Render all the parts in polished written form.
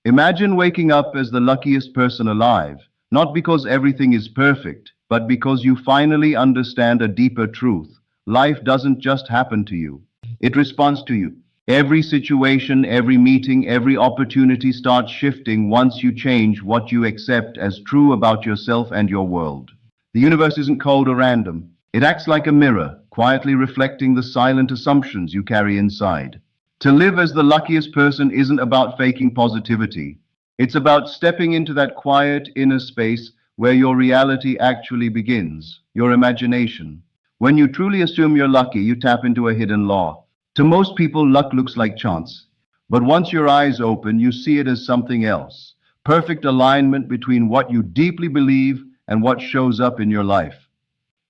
Imagine waking up as the luckiest person alive, not because everything is perfect, but because you finally understand a deeper truth. Life doesn't just happen to you, it responds to you. Every situation, every meeting, every opportunity starts shifting once you change what you accept as true about yourself and your world. The universe isn't cold or random. It acts like a mirror, quietly reflecting the silent assumptions you carry inside. To live as the luckiest person isn't about faking positivity. It's about stepping into that quiet inner space where your reality actually begins, your imagination. When you truly assume you're lucky, you tap into a hidden law. To most people, luck looks like chance. But once your eyes open, you see it as something else. Perfect alignment between what you deeply believe and what shows up in your life.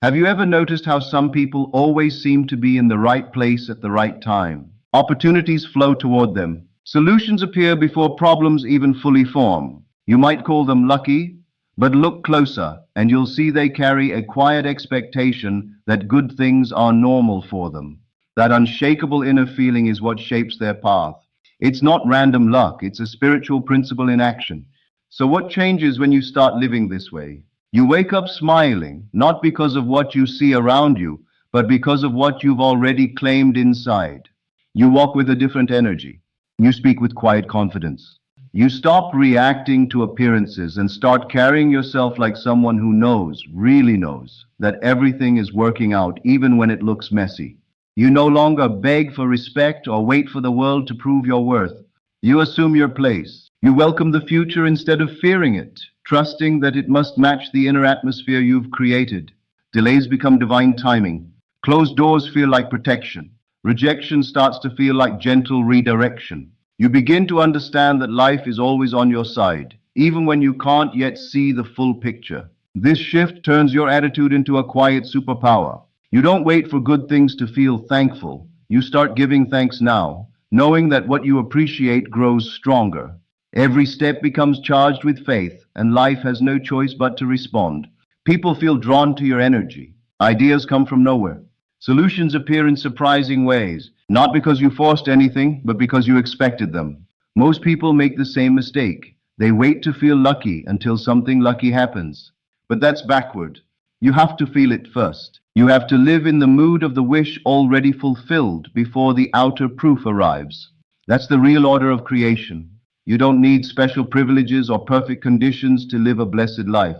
Have you ever noticed how some people always seem to be in the right place at the right time? Opportunities flow toward them. Solutions appear before problems even fully form. You might call them lucky, but look closer and you'll see they carry a quiet expectation that good things are normal for them. That unshakable inner feeling is what shapes their path. It's not random luck, it's a spiritual principle in action. So what changes when you start living this way? You wake up smiling, not because of what you see around you, but because of what you've already claimed inside. You walk with a different energy. You speak with quiet confidence. You stop reacting to appearances and start carrying yourself like someone who knows, really knows, that everything is working out even when it looks messy. You no longer beg for respect or wait for the world to prove your worth. You assume your place. You welcome the future instead of fearing it, trusting that it must match the inner atmosphere you've created. Delays become divine timing. Closed doors feel like protection. Rejection starts to feel like gentle redirection. You begin to understand that life is always on your side, even when you can't yet see the full picture. This shift turns your attitude into a quiet superpower. You don't wait for good things to feel thankful. You start giving thanks now, knowing that what you appreciate grows stronger. Every step becomes charged with faith, and life has no choice but to respond. People feel drawn to your energy. Ideas come from nowhere. Solutions appear in surprising ways, not because you forced anything, but because you expected them. Most people make the same mistake. They wait to feel lucky until something lucky happens. But that's backward. You have to feel it first. You have to live in the mood of the wish already fulfilled before the outer proof arrives. That's the real order of creation. You don't need special privileges or perfect conditions to live a blessed life.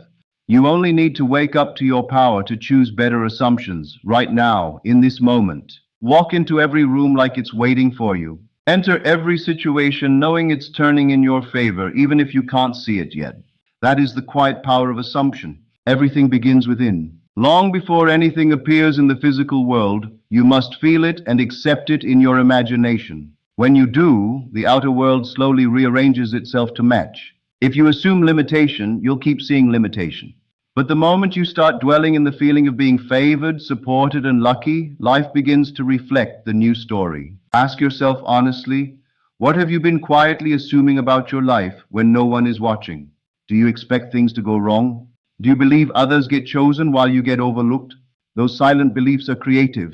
You only need to wake up to your power to choose better assumptions right now, in this moment. Walk into every room like it's waiting for you. Enter every situation knowing it's turning in your favor, even if you can't see it yet. That is the quiet power of assumption. Everything begins within. Long before anything appears in the physical world, you must feel it and accept it in your imagination. When you do, the outer world slowly rearranges itself to match. If you assume limitation, you'll keep seeing limitation. But the moment you start dwelling in the feeling of being favored, supported, and lucky, life begins to reflect the new story. Ask yourself honestly, what have you been quietly assuming about your life when no one is watching? Do you expect things to go wrong? Do you believe others get chosen while you get overlooked? Those silent beliefs are creative.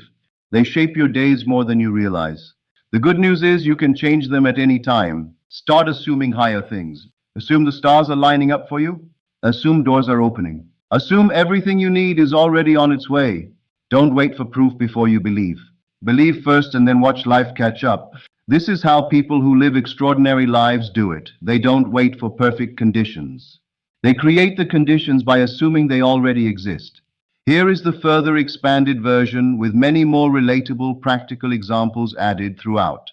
They shape your days more than you realize. The good news is you can change them at any time. Start assuming higher things. Assume the stars are lining up for you. Assume doors are opening. Assume everything you need is already on its way. Don't wait for proof before you believe. Believe first and then watch life catch up. This is how people who live extraordinary lives do it. They don't wait for perfect conditions. They create the conditions by assuming they already exist. Here is the further expanded version with many more relatable, practical examples added throughout.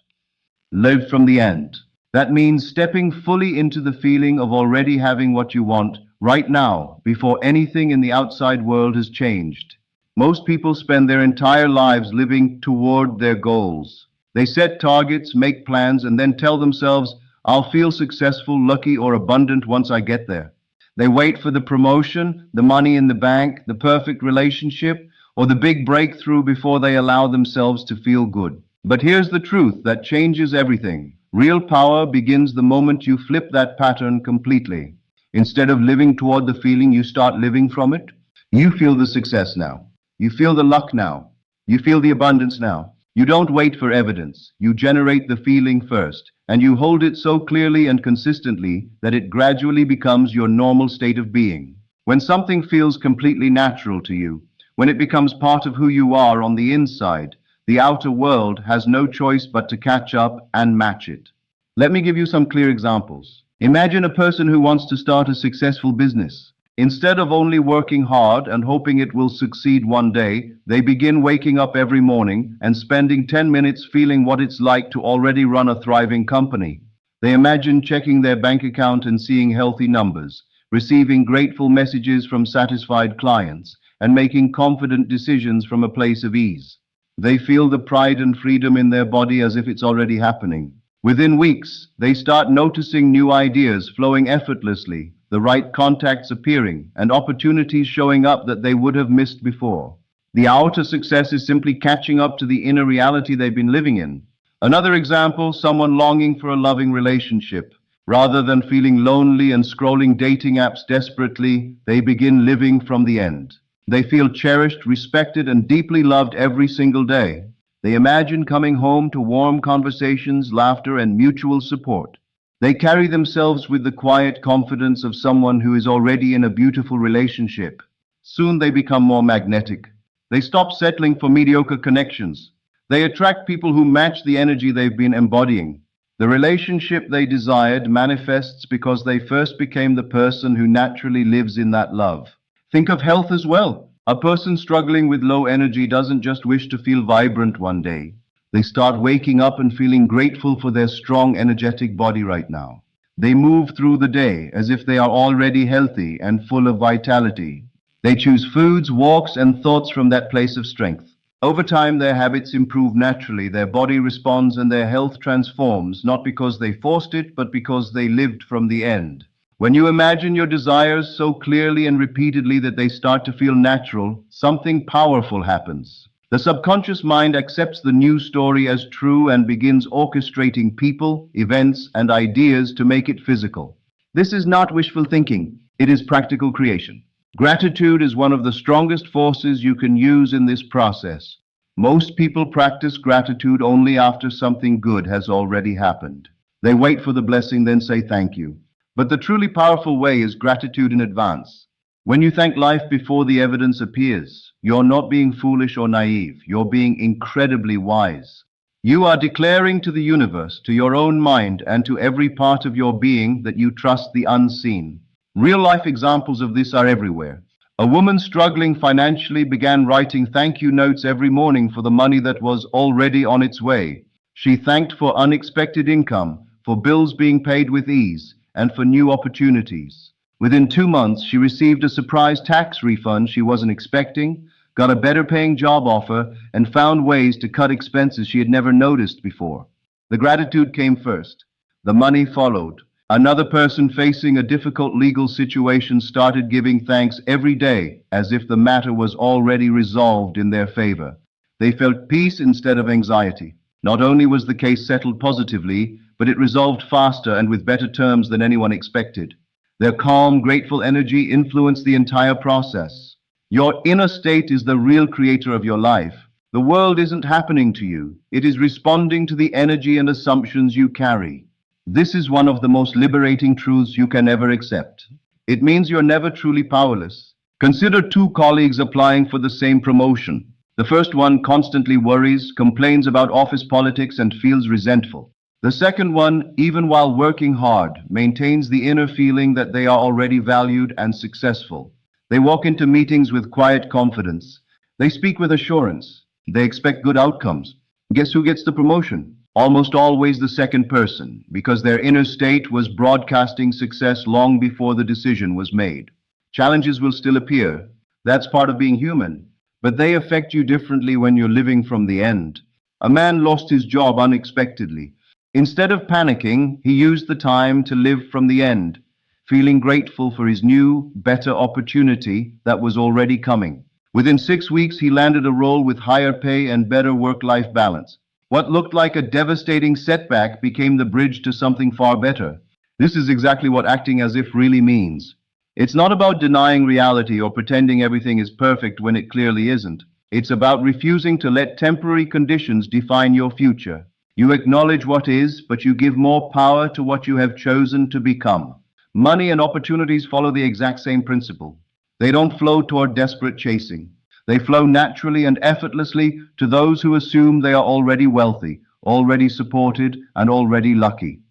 Live from the end. That means stepping fully into the feeling of already having what you want right now, before anything in the outside world has changed. Most people spend their entire lives living toward their goals. They set targets, make plans, and then tell themselves, I'll feel successful, lucky, or abundant once I get there. They wait for the promotion, the money in the bank, the perfect relationship, or the big breakthrough before they allow themselves to feel good. But here's the truth that changes everything. Real power begins the moment you flip that pattern completely. Instead of living toward the feeling, you start living from it. You feel the success now. You feel the luck now. You feel the abundance now. You don't wait for evidence. You generate the feeling first. and you hold it so clearly and consistently that it gradually becomes your normal state of being. When something feels completely natural to you, when it becomes part of who you are on the inside, the outer world has no choice but to catch up and match it. Let me give you some clear examples. Imagine a person who wants to start a successful business. Instead of only working hard and hoping it will succeed one day, they begin waking up every morning and spending 10 minutes feeling what it's like to already run a thriving company. They imagine checking their bank account and seeing healthy numbers, receiving grateful messages from satisfied clients, and making confident decisions from a place of ease. They feel the pride and freedom in their body as if it's already happening. Within weeks, they start noticing new ideas flowing effortlessly, the right contacts appearing, and opportunities showing up that they would have missed before. The outer success is simply catching up to the inner reality they've been living in. Another example, someone longing for a loving relationship. Rather than feeling lonely and scrolling dating apps desperately, they begin living from the end. They feel cherished, respected, and deeply loved every single day. They imagine coming home to warm conversations, laughter, and mutual support. They carry themselves with the quiet confidence of someone who is already in a beautiful relationship. Soon they become more magnetic. They stop settling for mediocre connections. They attract people who match the energy they've been embodying. The relationship they desired manifests because they first became the person who naturally lives in that love. Think of health as well. A person struggling with low energy doesn't just wish to feel vibrant one day. They start waking up and feeling grateful for their strong, energetic body right now. They move through the day as if they are already healthy and full of vitality. They choose foods, walks, and thoughts from that place of strength. Over time, their habits improve naturally, their body responds, and their health transforms, not because they forced it, but because they lived from the end. When you imagine your desires so clearly and repeatedly that they start to feel natural, something powerful happens. The subconscious mind accepts the new story as true and begins orchestrating people, events, and ideas to make it physical. This is not wishful thinking, it is practical creation. Gratitude is one of the strongest forces you can use in this process. Most people practice gratitude only after something good has already happened. They wait for the blessing, then say thank you. But the truly powerful way is gratitude in advance. When you thank life before the evidence appears, you're not being foolish or naive, you're being incredibly wise. You are declaring to the universe, to your own mind, and to every part of your being that you trust the unseen. Real-life examples of this are everywhere. A woman struggling financially began writing thank you notes every morning for the money that was already on its way. She thanked for unexpected income, for bills being paid with ease, and for new opportunities. Within 2 months, she received a surprise tax refund she wasn't expecting, got a better paying job offer, and found ways to cut expenses she had never noticed before. The gratitude came first. The money followed. Another person facing a difficult legal situation started giving thanks every day as if the matter was already resolved in their favor. They felt peace instead of anxiety. Not only was the case settled positively, but it resolved faster and with better terms than anyone expected. Their calm, grateful energy influenced the entire process. Your inner state is the real creator of your life. The world isn't happening to you. It is responding to the energy and assumptions you carry. This is one of the most liberating truths you can ever accept. It means you're never truly powerless. Consider 2 colleagues applying for the same promotion. The first one constantly worries, complains about office politics, and feels resentful. The second one, even while working hard, maintains the inner feeling that they are already valued and successful. They walk into meetings with quiet confidence. They speak with assurance. They expect good outcomes. Guess who gets the promotion? Almost always the second person, because their inner state was broadcasting success long before the decision was made. Challenges will still appear. That's part of being human. But they affect you differently when you're living from the end. A man lost his job unexpectedly. Instead of panicking, he used the time to live from the end, feeling grateful for his new, better opportunity that was already coming. Within 6 weeks, he landed a role with higher pay and better work-life balance. What looked like a devastating setback became the bridge to something far better. This is exactly what acting as if really means. It's not about denying reality or pretending everything is perfect when it clearly isn't. It's about refusing to let temporary conditions define your future. You acknowledge what is, but you give more power to what you have chosen to become. Money and opportunities follow the exact same principle. They don't flow toward desperate chasing. They flow naturally and effortlessly to those who assume they are already wealthy, already supported, and already lucky.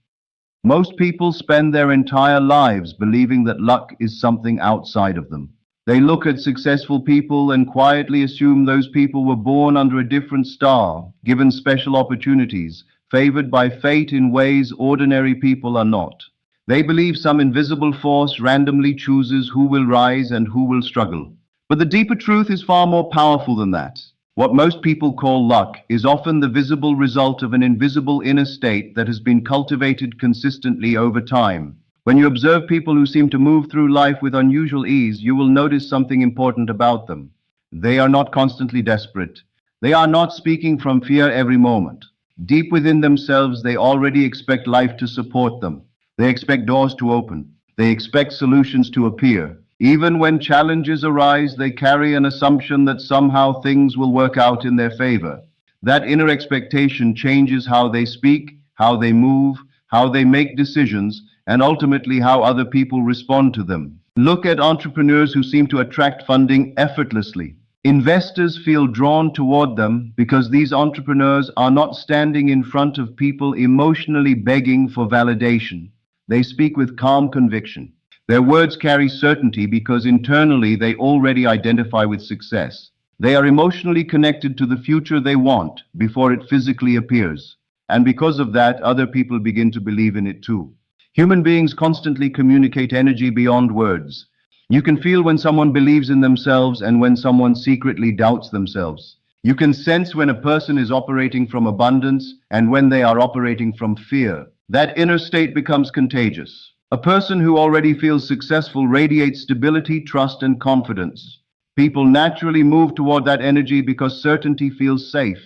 Most people spend their entire lives believing that luck is something outside of them. They look at successful people and quietly assume those people were born under a different star, given special opportunities, favored by fate in ways ordinary people are not. They believe some invisible force randomly chooses who will rise and who will struggle. But the deeper truth is far more powerful than that. What most people call luck is often the visible result of an invisible inner state that has been cultivated consistently over time. When you observe people who seem to move through life with unusual ease, you will notice something important about them. They are not constantly desperate. They are not speaking from fear every moment. Deep within themselves, they already expect life to support them. They expect doors to open. They expect solutions to appear. Even when challenges arise, they carry an assumption that somehow things will work out in their favor. That inner expectation changes how they speak, how they move, how they make decisions, and ultimately how other people respond to them. Look at entrepreneurs who seem to attract funding effortlessly. Investors feel drawn toward them because these entrepreneurs are not standing in front of people emotionally begging for validation. They speak with calm conviction. Their words carry certainty because internally they already identify with success. They are emotionally connected to the future they want before it physically appears. And because of that, other people begin to believe in it too. Human beings constantly communicate energy beyond words. You can feel when someone believes in themselves and when someone secretly doubts themselves. You can sense when a person is operating from abundance and when they are operating from fear. That inner state becomes contagious. A person who already feels successful radiates stability, trust, and confidence. People naturally move toward that energy because certainty feels safe.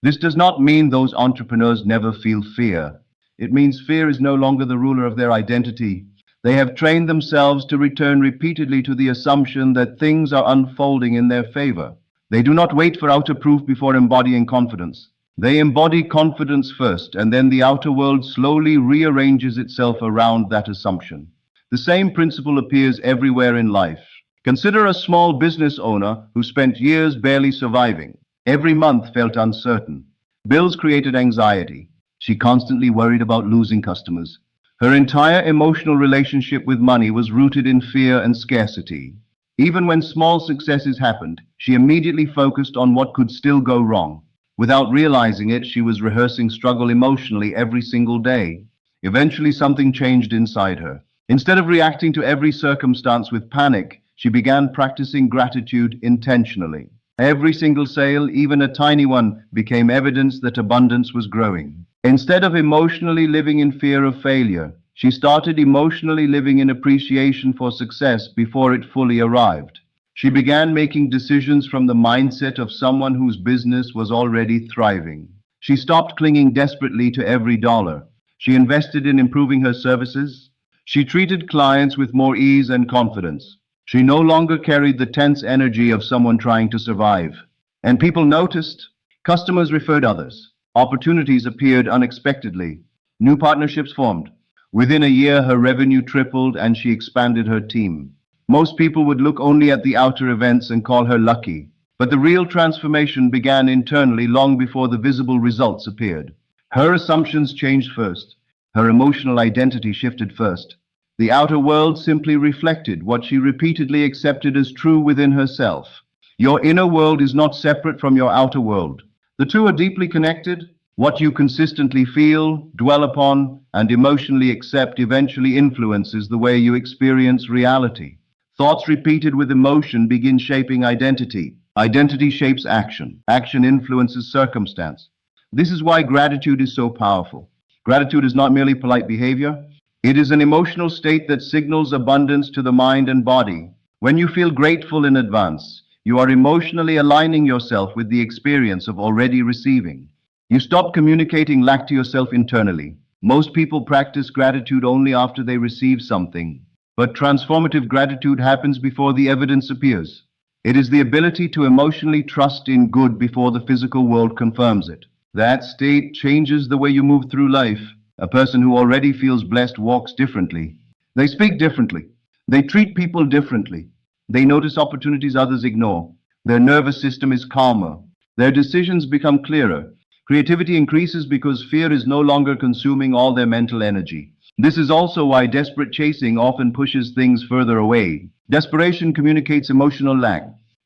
This does not mean those entrepreneurs never feel fear. It means fear is no longer the ruler of their identity. They have trained themselves to return repeatedly to the assumption that things are unfolding in their favor. They do not wait for outer proof before embodying confidence. They embody confidence first, and then the outer world slowly rearranges itself around that assumption. The same principle appears everywhere in life. Consider a small business owner who spent years barely surviving. Every month felt uncertain. Bills created anxiety. She constantly worried about losing customers. Her entire emotional relationship with money was rooted in fear and scarcity. Even when small successes happened, she immediately focused on what could still go wrong. Without realizing it, she was rehearsing struggle emotionally every single day. Eventually, something changed inside her. Instead of reacting to every circumstance with panic, she began practicing gratitude intentionally. Every single sale, even a tiny one, became evidence that abundance was growing. Instead of emotionally living in fear of failure, she started emotionally living in appreciation for success before it fully arrived. She began making decisions from the mindset of someone whose business was already thriving. She stopped clinging desperately to every dollar. She invested in improving her services. She treated clients with more ease and confidence. She no longer carried the tense energy of someone trying to survive. And people noticed. Customers referred others. Opportunities appeared unexpectedly. New partnerships formed. Within a year, her revenue tripled and she expanded her team. Most people would look only at the outer events and call her lucky. But the real transformation began internally long before the visible results appeared. Her assumptions changed first. Her emotional identity shifted first. The outer world simply reflected what she repeatedly accepted as true within herself. Your inner world is not separate from your outer world. The two are deeply connected. What you consistently feel, dwell upon, and emotionally accept eventually influences the way you experience reality. Thoughts repeated with emotion begin shaping identity. Identity shapes action. Action influences circumstance. This is why gratitude is so powerful. Gratitude is not merely polite behavior. It is an emotional state that signals abundance to the mind and body. When you feel grateful in advance, you are emotionally aligning yourself with the experience of already receiving. You stop communicating lack to yourself internally. Most people practice gratitude only after they receive something. But transformative gratitude happens before the evidence appears. It is the ability to emotionally trust in good before the physical world confirms it. That state changes the way you move through life. A person who already feels blessed walks differently. They speak differently. They treat people differently. They notice opportunities others ignore. Their nervous system is calmer. Their decisions become clearer. Creativity increases because fear is no longer consuming all their mental energy. This is also why desperate chasing often pushes things further away. Desperation communicates emotional lack.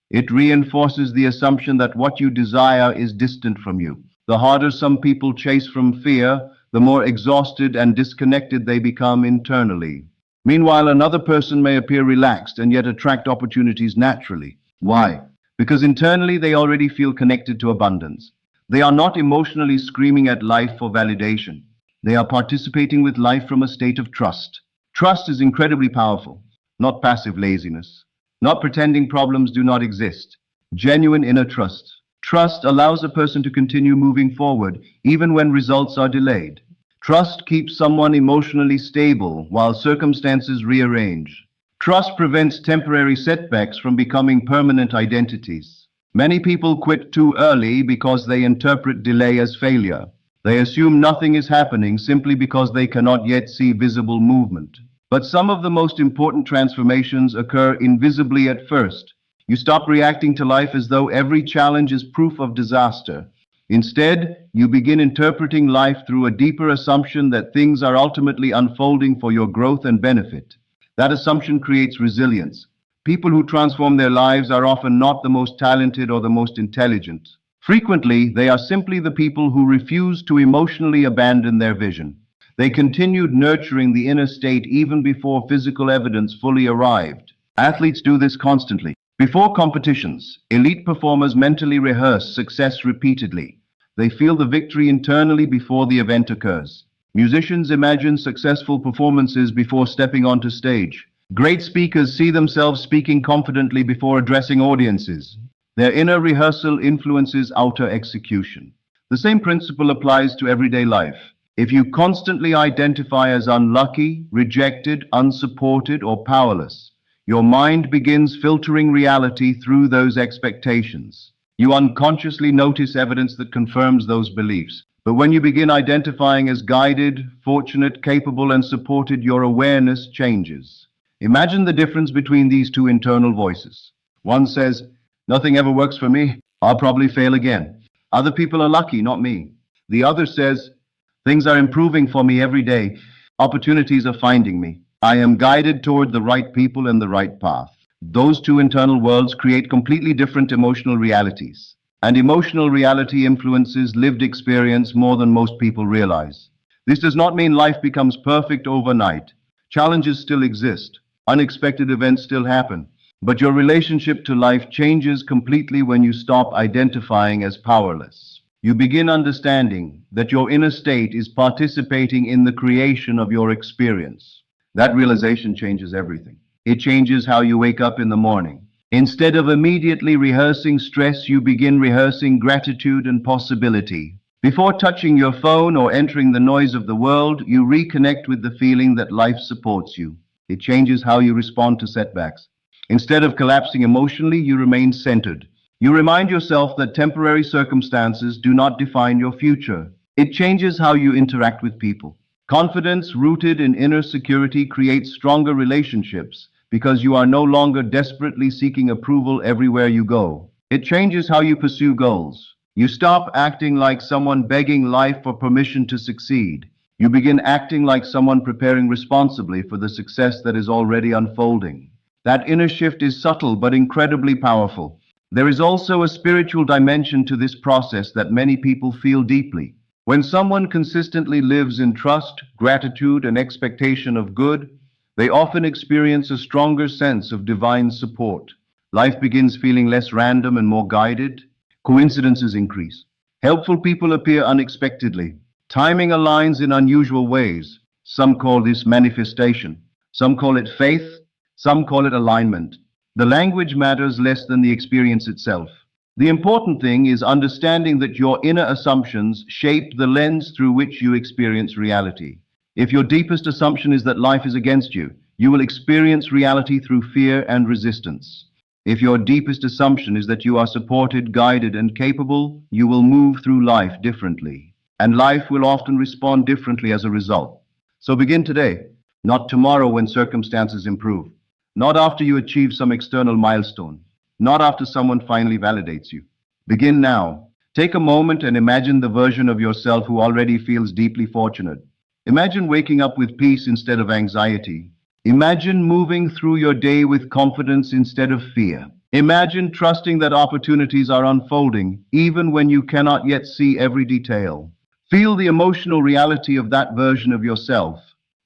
It reinforces the assumption that what you desire is distant from you. The harder some people chase from fear, the more exhausted and disconnected they become internally. Meanwhile, another person may appear relaxed and yet attract opportunities naturally. Why? Because internally they already feel connected to abundance. They are not emotionally screaming at life for validation. They are participating with life from a state of trust. Trust is incredibly powerful, not passive laziness, not pretending problems do not exist. Genuine inner trust. Trust allows a person to continue moving forward even when results are delayed. Trust keeps someone emotionally stable while circumstances rearrange. Trust prevents temporary setbacks from becoming permanent identities. Many people quit too early because they interpret delay as failure. They assume nothing is happening simply because they cannot yet see visible movement. But some of the most important transformations occur invisibly at first. You stop reacting to life as though every challenge is proof of disaster. Instead, you begin interpreting life through a deeper assumption that things are ultimately unfolding for your growth and benefit. That assumption creates resilience. People who transform their lives are often not the most talented or the most intelligent. Frequently, they are simply the people who refuse to emotionally abandon their vision. They continued nurturing the inner state even before physical evidence fully arrived. Athletes do this constantly. Before competitions, elite performers mentally rehearse success repeatedly. They feel the victory internally before the event occurs. Musicians imagine successful performances before stepping onto stage. Great speakers see themselves speaking confidently before addressing audiences. Their inner rehearsal influences outer execution. The same principle applies to everyday life. If you constantly identify as unlucky, rejected, unsupported, or powerless, your mind begins filtering reality through those expectations. You unconsciously notice evidence that confirms those beliefs. But when you begin identifying as guided, fortunate, capable, and supported, your awareness changes. Imagine the difference between these two internal voices. One says, "Nothing ever works for me. I'll probably fail again. Other people are lucky, not me." The other says, "Things are improving for me every day. Opportunities are finding me. I am guided toward the right people and the right path." Those two internal worlds create completely different emotional realities. And emotional reality influences lived experience more than most people realize. This does not mean life becomes perfect overnight. Challenges still exist. Unexpected events still happen. But your relationship to life changes completely when you stop identifying as powerless. You begin understanding that your inner state is participating in the creation of your experience. That realization changes everything. It changes how you wake up in the morning. Instead of immediately rehearsing stress, you begin rehearsing gratitude and possibility. Before touching your phone or entering the noise of the world, you reconnect with the feeling that life supports you. It changes how you respond to setbacks. Instead of collapsing emotionally, you remain centered. You remind yourself that temporary circumstances do not define your future. It changes how you interact with people. Confidence rooted in inner security creates stronger relationships because you are no longer desperately seeking approval everywhere you go. It changes how you pursue goals. You stop acting like someone begging life for permission to succeed. You begin acting like someone preparing responsibly for the success that is already unfolding. That inner shift is subtle but incredibly powerful. There is also a spiritual dimension to this process that many people feel deeply. When someone consistently lives in trust, gratitude, and expectation of good, they often experience a stronger sense of divine support. Life begins feeling less random and more guided. Coincidences increase. Helpful people appear unexpectedly. Timing aligns in unusual ways. Some call this manifestation. Some call it faith. Some call it alignment. The language matters less than the experience itself. The important thing is understanding that your inner assumptions shape the lens through which you experience reality. If your deepest assumption is that life is against you, you will experience reality through fear and resistance. If your deepest assumption is that you are supported, guided, and capable, you will move through life differently. And life will often respond differently as a result. So begin today, not tomorrow when circumstances improve, not after you achieve some external milestone, not after someone finally validates you. Begin now. Take a moment and imagine the version of yourself who already feels deeply fortunate. Imagine waking up with peace instead of anxiety. Imagine moving through your day with confidence instead of fear. Imagine trusting that opportunities are unfolding even when you cannot yet see every detail. Feel the emotional reality of that version of yourself,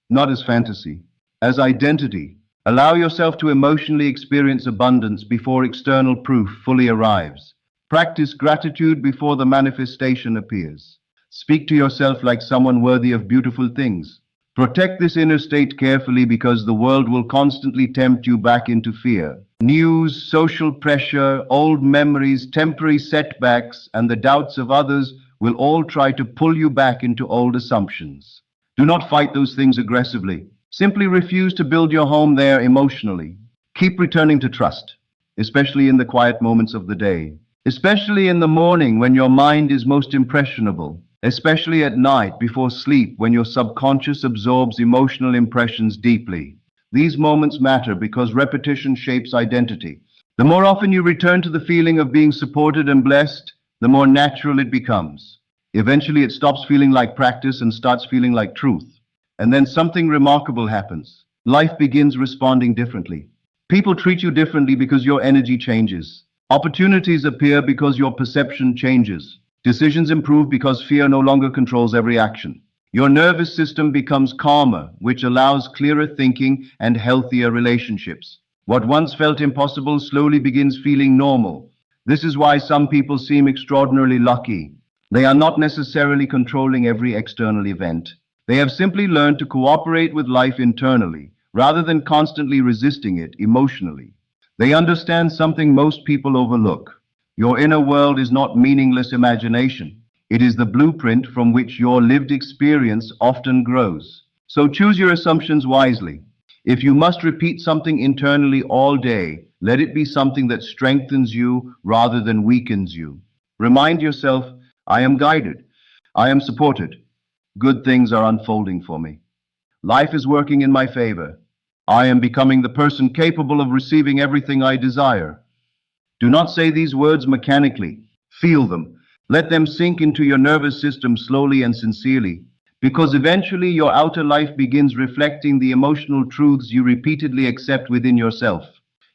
not as fantasy, as identity. Allow yourself to emotionally experience abundance before external proof fully arrives. Practice gratitude before the manifestation appears. Speak to yourself like someone worthy of beautiful things. Protect this inner state carefully because the world will constantly tempt you back into fear. News, social pressure, old memories, temporary setbacks, and the doubts of others will all try to pull you back into old assumptions. Do not fight those things aggressively. Simply refuse to build your home there emotionally. Keep returning to trust, especially in the quiet moments of the day. Especially in the morning when your mind is most impressionable, especially at night before sleep when your subconscious absorbs emotional impressions deeply. These moments matter because repetition shapes identity. The more often you return to the feeling of being supported and blessed, the more natural it becomes. Eventually it stops feeling like practice and starts feeling like truth. And then something remarkable happens. Life begins responding differently. People treat you differently because your energy changes. Opportunities appear because your perception changes. Decisions improve because fear no longer controls every action. Your nervous system becomes calmer, which allows clearer thinking and healthier relationships. What once felt impossible slowly begins feeling normal. This is why some people seem extraordinarily lucky. They are not necessarily controlling every external event. They have simply learned to cooperate with life internally, rather than constantly resisting it emotionally. They understand something most people overlook. Your inner world is not meaningless imagination. It is the blueprint from which your lived experience often grows. So choose your assumptions wisely. If you must repeat something internally all day, let it be something that strengthens you rather than weakens you. Remind yourself, I am guided. I am supported. Good things are unfolding for me. Life is working in my favor. I am becoming the person capable of receiving everything I desire. Do not say these words mechanically. Feel them. Let them sink into your nervous system slowly and sincerely, because eventually your outer life begins reflecting the emotional truths you repeatedly accept within yourself.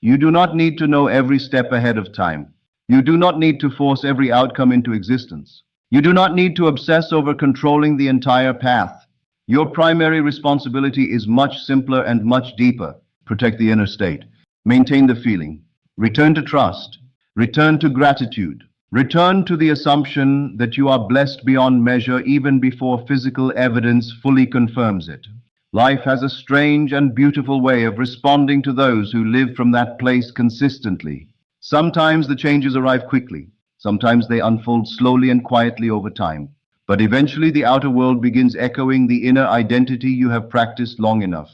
You do not need to know every step ahead of time. You do not need to force every outcome into existence. You do not need to obsess over controlling the entire path. Your primary responsibility is much simpler and much deeper. Protect the inner state. Maintain the feeling. Return to trust. Return to gratitude. Return to the assumption that you are blessed beyond measure even before physical evidence fully confirms it. Life has a strange and beautiful way of responding to those who live from that place consistently. Sometimes the changes arrive quickly. Sometimes they unfold slowly and quietly over time. But eventually the outer world begins echoing the inner identity you have practiced long enough.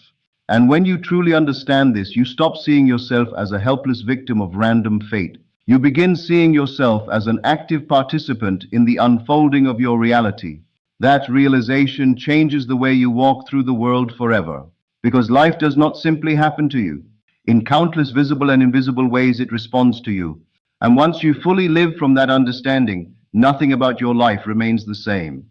And when you truly understand this, you stop seeing yourself as a helpless victim of random fate. You begin seeing yourself as an active participant in the unfolding of your reality. That realization changes the way you walk through the world forever. Because life does not simply happen to you. In countless visible and invisible ways it responds to you. And once you fully live from that understanding, nothing about your life remains the same.